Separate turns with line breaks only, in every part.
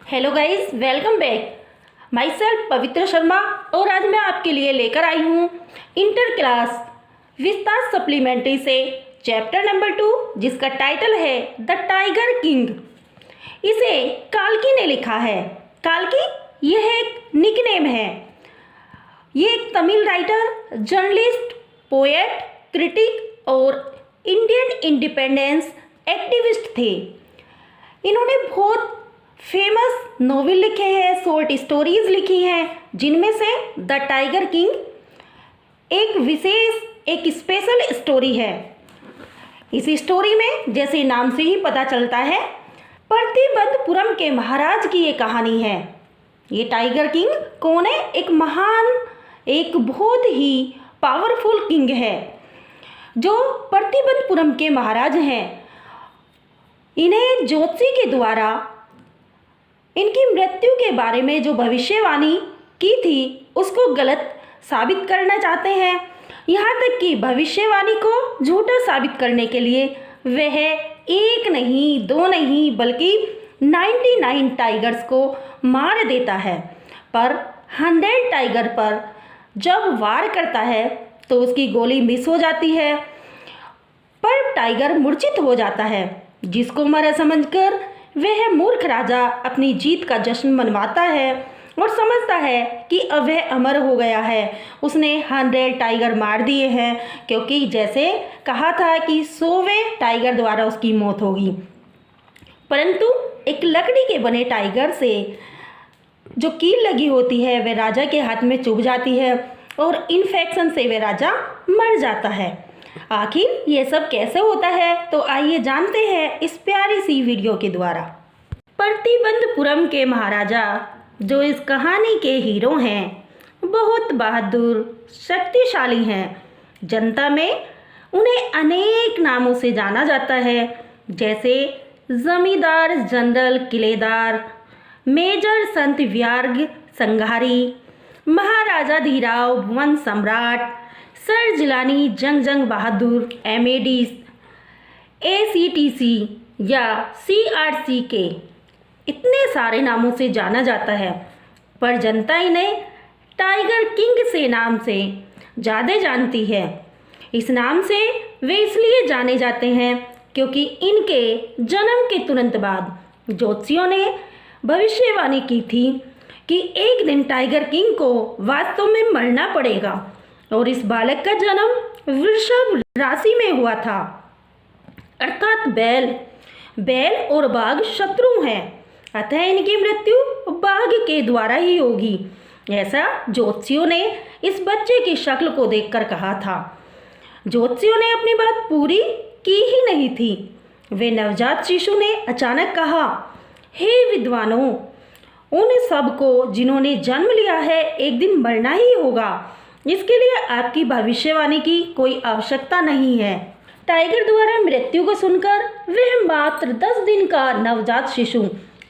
Hello guys, welcome back. My self पवित्र शर्मा और आज मैं आपके लिए लेकर आई हूँ इंटर क्लास विस्तार सप्लीमेंट्री से चैप्टर नंबर 2, जिसका टाइटल है द टाइगर किंग। इसे काल्की ने लिखा है। काल्की यह एक निकनेम है। ये एक Tamil writer, journalist, poet, critic और इंडियन इंडिपेंडेंस एक्टिविस्ट थे। इन्होंने बहुत फेमस नोवेल लिखे हैं, शॉर्ट स्टोरीज लिखी हैं, जिनमें से द टाइगर किंग एक स्पेशल स्टोरी है। इस स्टोरी में जैसे नाम से ही पता चलता है, प्रतिबंधपुरम के महाराज की ये कहानी है। ये टाइगर किंग कौन है? एक बहुत ही पावरफुल किंग है जो प्रतिबंधपुरम के महाराज हैं। इन्हें ज्योतिषी के द्वारा इनकी मृत्यु के बारे में जो भविष्यवाणी की थी उसको गलत साबित करना चाहते हैं। यहाँ तक कि भविष्यवाणी को झूठा साबित करने के लिए वह एक नहीं, दो नहीं, बल्कि 99 टाइगर्स को मार देता है। पर 100 टाइगर पर जब वार करता है तो उसकी गोली मिस हो जाती है, पर टाइगर मूर्छित हो जाता है, जिसको मरा समझकर वह मूर्ख राजा अपनी जीत का जश्न मनवाता है और समझता है कि अब वह अमर हो गया है। उसने 100 टाइगर मार दिए हैं, क्योंकि जैसे कहा था कि 100वें टाइगर द्वारा उसकी मौत होगी। परंतु एक लकड़ी के बने टाइगर से जो कील लगी होती है वह राजा के हाथ में चुभ जाती है और इन्फेक्शन से वह राजा मर जाता है। आखिर ये सब कैसे होता है, तो आइए जानते हैं इस प्यारी सी वीडियो के द्वारा। प्रतिबंधपुरम के महाराजा, जो इस कहानी के हीरो हैं, बहुत बहादुर, शक्तिशाली हैं। जनता में उन्हें अनेक नामों से जाना जाता है, जैसे जमींदार जनरल किलेदार, मेजर संत व्यार्ग संघारी, महाराजा धीराव भुवन सम्राट, सर जिलानी जंग बहादुर, एमएडीस, एसीटीसी या सीआरसी के इतने सारे नामों से जाना जाता है। पर जनता इन्हें टाइगर किंग से नाम से ज़्यादा जानती है। इस नाम से वे इसलिए जाने जाते हैं क्योंकि इनके जन्म के तुरंत बाद ज्योतिषियों ने भविष्यवाणी की थी कि एक दिन टाइगर किंग को वास्तव में मरना पड़ेगा, और इस बालक का जन्म वृषभ राशि में हुआ था। अर्थात बैल और बाघ शत्रु हैं, अतः इनकी मृत्यु बाघ के द्वारा ही होगी, ऐसा ज्योतिषियों ने इस बच्चे की शक्ल को देखकर कहा था। ज्योतिषियों ने अपनी बात पूरी की ही नहीं थी। वे नवजात शिशु ने अचानक कहा, हे विद्वानों, उन सब को जिन्होंने जन्म लिया है एक दिन मरना ही होगा। इसके लिए आपकी भविष्यवाणी की कोई आवश्यकता नहीं है। टाइगर द्वारा मृत्यु को सुनकर वह मात्र 10 दिन का नवजात शिशु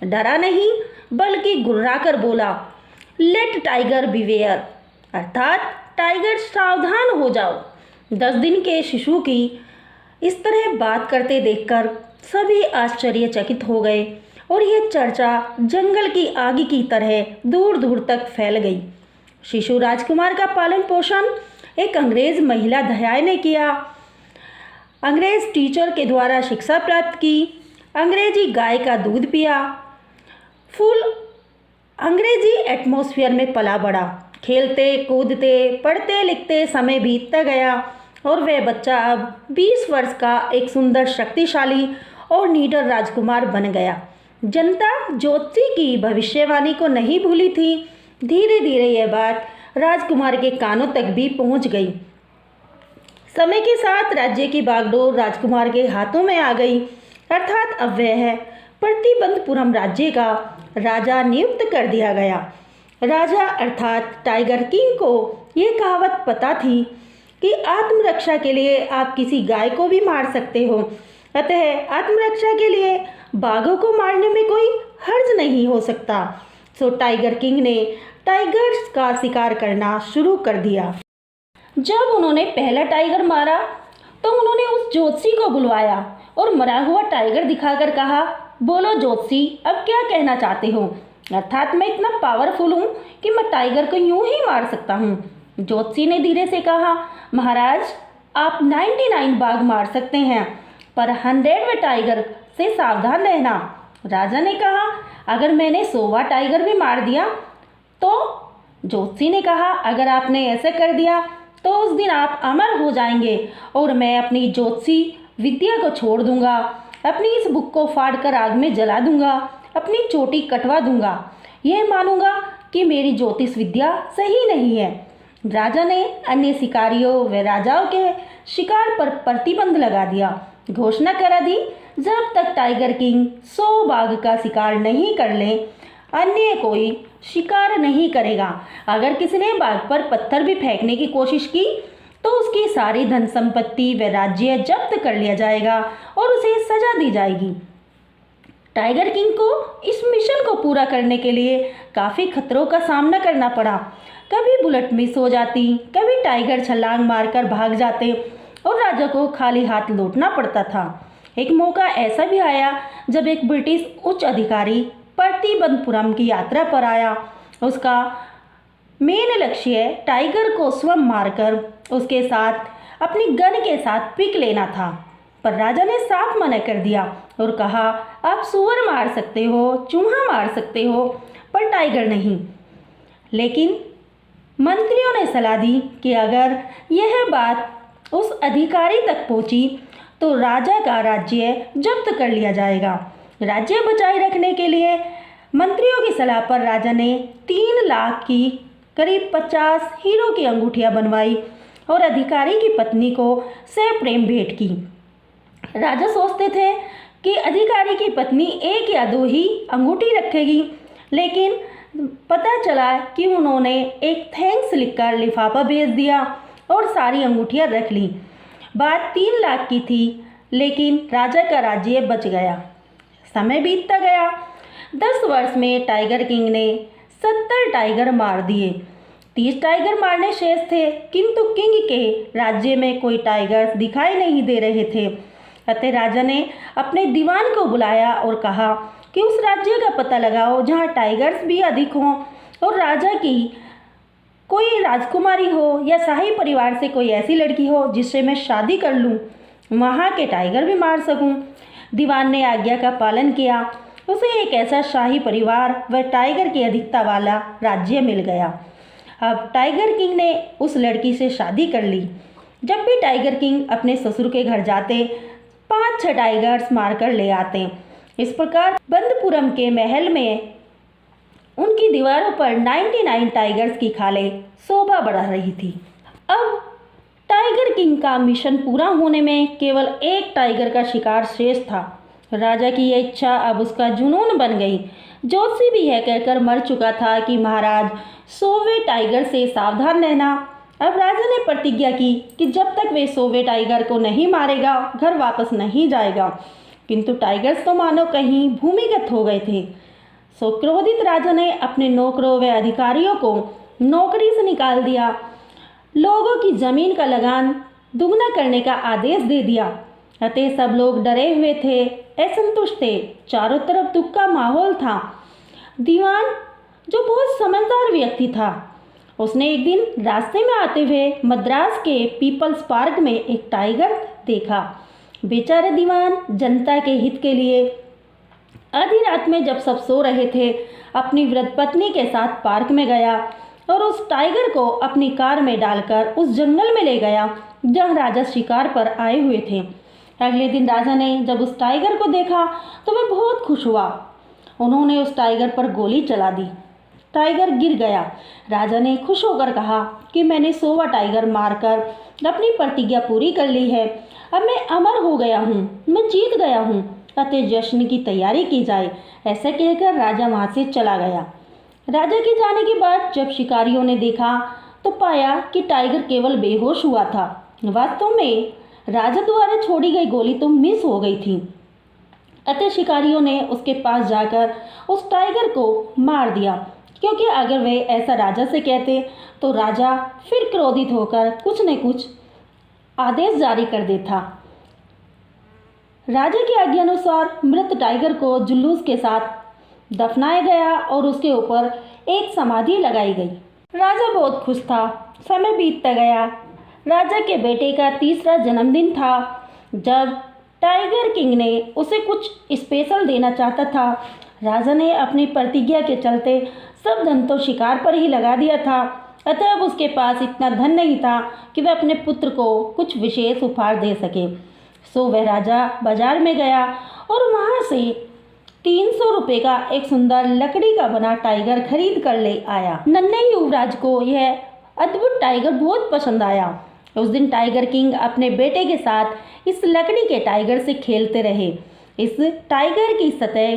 डरा नहीं, बल्कि गुर्राकर बोला, लेट टाइगर बिवेयर, अर्थात टाइगर सावधान हो जाओ। 10 दिन के शिशु की इस तरह बात करते देखकर सभी आश्चर्यचकित हो गए और यह चर्चा जंगल की आग की तरह दूर दूर तक फैल गई। शिशु राजकुमार का पालन पोषण एक अंग्रेज महिला दयाय ने किया। अंग्रेज टीचर के द्वारा शिक्षा प्राप्त की, अंग्रेजी गाय का दूध पिया, फुल अंग्रेजी एटमॉस्फेयर में पला बढ़ा। खेलते कूदते पढ़ते लिखते समय बीतता गया और वह बच्चा अब 20 वर्ष का एक सुंदर, शक्तिशाली और निडर राजकुमार बन गया। जनता ज्योतिषी की भविष्यवाणी को नहीं भूली थी। धीरे धीरे यह बात राजकुमार के कानों तक भी पहुंच गई। समय के साथ राज्य की बागडोर राजकुमार के हाथों में आ गई, अर्थात अब वह प्रतिबंधपुरम राज्य का राजा नियुक्त कर दिया गया। राजा अर्थात टाइगर किंग को यह कहावत पता थी कि आत्मरक्षा के लिए आप किसी गाय को भी मार सकते हो, अतः आत्मरक्षा के लिए बाघों को मारने में कोई हर्ज नहीं हो सकता। सो टाइगर किंग ने टाइगर्स का शिकार करना शुरू कर दिया। जब उन्होंने पहला टाइगर मारा तो उन्होंने उस ज्योतिषी को बुलवाया और मरा हुआ टाइगर दिखाकर कहा, बोलो ज्योतिषी, अब क्या कहना चाहते हो? अर्थात मैं इतना पावरफुल हूँ कि मैं टाइगर को यूं ही मार सकता हूँ। ज्योतिषी ने धीरे से कहा, महाराज आप 99 बाघ मार सकते हैं, पर 100वें टाइगर से सावधान रहना। राजा ने कहा, अगर मैंने 100वां टाइगर भी मार दिया तो? ज्योतिषी ने कहा, अगर आपने ऐसा कर दिया तो उस दिन आप अमर हो जाएंगे और मैं अपनी ज्योतिषी विद्या को छोड़ दूंगा, अपनी इस बुक को फाड़कर आग में जला दूंगा, अपनी चोटी कटवा दूंगा, यह मानूंगा कि मेरी ज्योतिष विद्या सही नहीं है। राजा ने अन्य शिकारियों व राजाओं के शिकार पर प्रतिबंध लगा दिया। घोषणा करा दी, जब तक टाइगर किंग 100 बाघ का शिकार नहीं कर ले, अन्य कोई शिकार नहीं करेगा। अगर किसी ने बाघ पर पत्थर भी फेंकने की कोशिश की तो उसकी सारी धन संपत्ति व राज्य जब्त कर लिया जाएगा और उसे सजा दी जाएगी। टाइगर किंग को इस मिशन को पूरा करने के लिए काफ़ी खतरों का सामना करना पड़ा। कभी बुलेट मिस हो जाती, कभी टाइगर छलांग मारकर भाग जाते और राजा को खाली हाथ लौटना पड़ता था। एक मौका ऐसा भी आया जब एक ब्रिटिश उच्च अधिकारी प्रतिबंधपुरम की यात्रा पर आया। उसका मेन लक्ष्य टाइगर को स्वयं मारकर उसके साथ अपनी गन के साथ पिक लेना था, पर राजा ने साफ मना कर दिया और कहा, आप सुअर मार सकते हो, चूहा मार सकते हो, पर टाइगर नहीं। लेकिन मंत्रियों ने सलाह दी कि अगर यह बात उस अधिकारी तक पहुंची तो राजा का राज्य जब्त कर लिया जाएगा। राज्य बचाए रखने के लिए मंत्रियों की सलाह पर राजा ने 3 लाख की करीब 50 हीरो की अंगूठियां बनवाई और अधिकारी की पत्नी को सप्रेम भेंट की। राजा सोचते थे कि अधिकारी की पत्नी 1 या 2 ही अंगूठी रखेगी, लेकिन पता चला कि उन्होंने एक थैंक्स लिखकर लिफाफा भेज दिया और सारी अंगूठियां रख ली। बात 3 लाख की थी, लेकिन राजा का राज्य बच गया। समय बीतता गया। 10 वर्ष में टाइगर किंग ने 70 टाइगर मार दिए। 30 टाइगर मारने शेष थे, किंतु किंग के राज्य में कोई टाइगर दिखाई नहीं दे रहे थे। अतः राजा ने अपने दीवान को बुलाया और कहा कि उस राज्य का पता लगाओ जहाँ टाइगर्स भी अधिक हों और राजा की कोई राजकुमारी हो या शाही परिवार से कोई ऐसी लड़की हो जिससे मैं शादी कर लूँ, वहाँ के टाइगर भी मार सकूँ। दीवान ने आज्ञा का पालन किया। उसे एक ऐसा शाही परिवार व टाइगर की अधिकता वाला राज्य मिल गया। अब टाइगर किंग ने उस लड़की से शादी कर ली। जब भी टाइगर किंग अपने ससुर के घर जाते, 5-6 टाइगर्स मारकर ले आते। इस प्रकार बंदपुरम के महल में उनकी दीवारों पर 99 टाइगर्स की खालें शोभा बढ़ा रही थी। अब टाइगर किंग का मिशन पूरा होने में केवल 1 टाइगर का शिकार शेष था। राजा की यह इच्छा अब उसका जुनून बन गई। ज्योतिषी भी यह कहकर मर चुका था कि महाराज 100वें टाइगर से सावधान रहना। अब राजा ने प्रतिज्ञा की कि जब तक वे 100वें टाइगर को नहीं मारेगा, घर वापस नहीं जाएगा। किंतु टाइगर्स तो मानो कहीं भूमिगत हो गए थे। सो क्रोधित राजा ने अपने नौकरों व अधिकारियों को नौकरी से निकाल दिया। लोगों की जमीन का लगान दुगना करने का आदेश दे दिया। अतः सब लोग डरे हुए थे, असंतुष्ट थे। चारों तरफ दुख का माहौल था। दीवान, जो बहुत समझदार व्यक्ति था, उसने एक दिन रास्ते में आते हुए मद्रास के पीपल्स पार्क में एक टाइगर देखा। बेचारे दीवान जनता के हित के लिए आधी रात में जब सब सो रहे थे, अपनी वृद्ध पत्नी के साथ पार्क में गया और उस टाइगर को अपनी कार में डालकर उस जंगल में ले गया जहां राजा शिकार पर आए हुए थे। अगले दिन राजा ने जब उस टाइगर को देखा तो वह बहुत खुश हुआ। उन्होंने उस टाइगर पर गोली चला दी। टाइगर गिर गया। राजा ने खुश होकर कहा कि मैंने 100वां टाइगर मारकर अपनी प्रतिज्ञा पूरी कर ली है। अब मैं अमर हो गया हूँ, मैं जीत गया हूँ, अतः जश्न की तैयारी की जाए। ऐसा कहकर राजा वहाँ से चला गया। राजा के जाने के बाद जब शिकारियों ने देखा तो पाया कि टाइगर केवल बेहोश हुआ था। वास्तव में राजा द्वारा छोड़ी गई गोली तो मिस हो गई थी। अतः शिकारियों ने उसके पास जाकर उस टाइगर को मार दिया, क्योंकि अगर वे ऐसा राजा से कहते तो राजा फिर क्रोधित होकर कुछ न कुछ आदेश जारी कर देता। राजा की आज्ञानुसार मृत टाइगर को जुलूस के साथ दफनाया गया और उसके ऊपर एक समाधि लगाई गई। राजा बहुत खुश था। समय बीतता गया। राजा के बेटे का तीसरा जन्मदिन था। जब टाइगर किंग ने उसे कुछ स्पेशल देना चाहता था, राजा ने अपनी प्रतिज्ञा के चलते सब धन तो शिकार पर ही लगा दिया था। अतः अब उसके पास इतना धन नहीं था कि वह अपने पुत्र को कुछ विशेष उपहार दे सके। सो वह राजा बाजार में गया और वहाँ से 300 रुपये का एक सुंदर लकड़ी का बना टाइगर खरीद कर ले आया। नन्हे युवराज को यह अद्भुत टाइगर बहुत पसंद आया। उस दिन टाइगर किंग अपने बेटे के साथ इस लकड़ी के टाइगर से खेलते रहे। इस टाइगर की सतह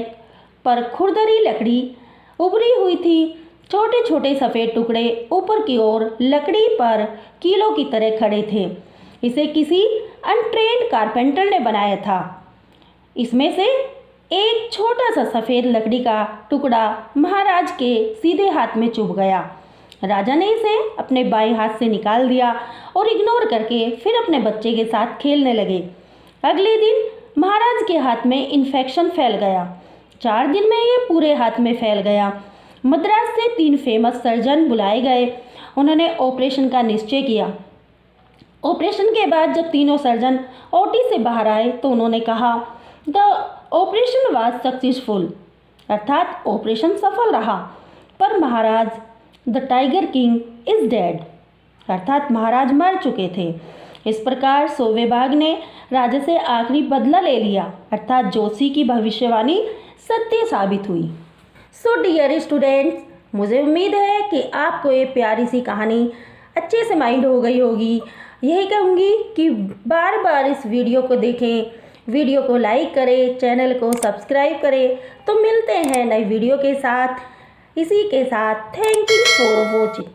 पर खुरदरी लकड़ी उभरी हुई थी। छोटे छोटे सफ़ेद टुकड़े ऊपर की ओर लकड़ी पर कीलों की तरह खड़े थे। इसे किसी अनट्रेंड कारपेंटर ने बनाया था। इसमें से एक छोटा सा सफ़ेद लकड़ी का टुकड़ा महाराज के सीधे हाथ में चुभ गया। राजा ने इसे अपने बाएं हाथ से निकाल दिया और इग्नोर करके फिर अपने बच्चे के साथ खेलने लगे। अगले दिन महाराज के हाथ में इन्फेक्शन फैल गया। 4 दिन में यह पूरे हाथ में फैल गया। मद्रास से 3 फेमस सर्जन बुलाए गए। उन्होंने ऑपरेशन का निश्चय किया। ऑपरेशन के बाद जब तीनों सर्जन ओटी से बाहर आए तो उन्होंने कहा, द ऑपरेशन वाज सक्सेसफुल, अर्थात ऑपरेशन सफल रहा। पर महाराज, the tiger king is dead, अर्थात महाराज मर चुके थे। इस प्रकार सोवेबाग ने राजा से आखिरी बदला ले लिया, अर्थात जोशी की भविष्यवाणी सत्य साबित हुई। सो डियर स्टूडेंट्स, मुझे उम्मीद है कि आपको ये प्यारी सी कहानी अच्छे से माइंड हो गई होगी। यही कहूँगी कि बार बार इस वीडियो को देखें, वीडियो को लाइक करें, चैनल को सब्सक्राइब करें। तो मिलते हैं नई वीडियो के साथ। इसी के साथ थैंक यू फॉर वॉचिंग।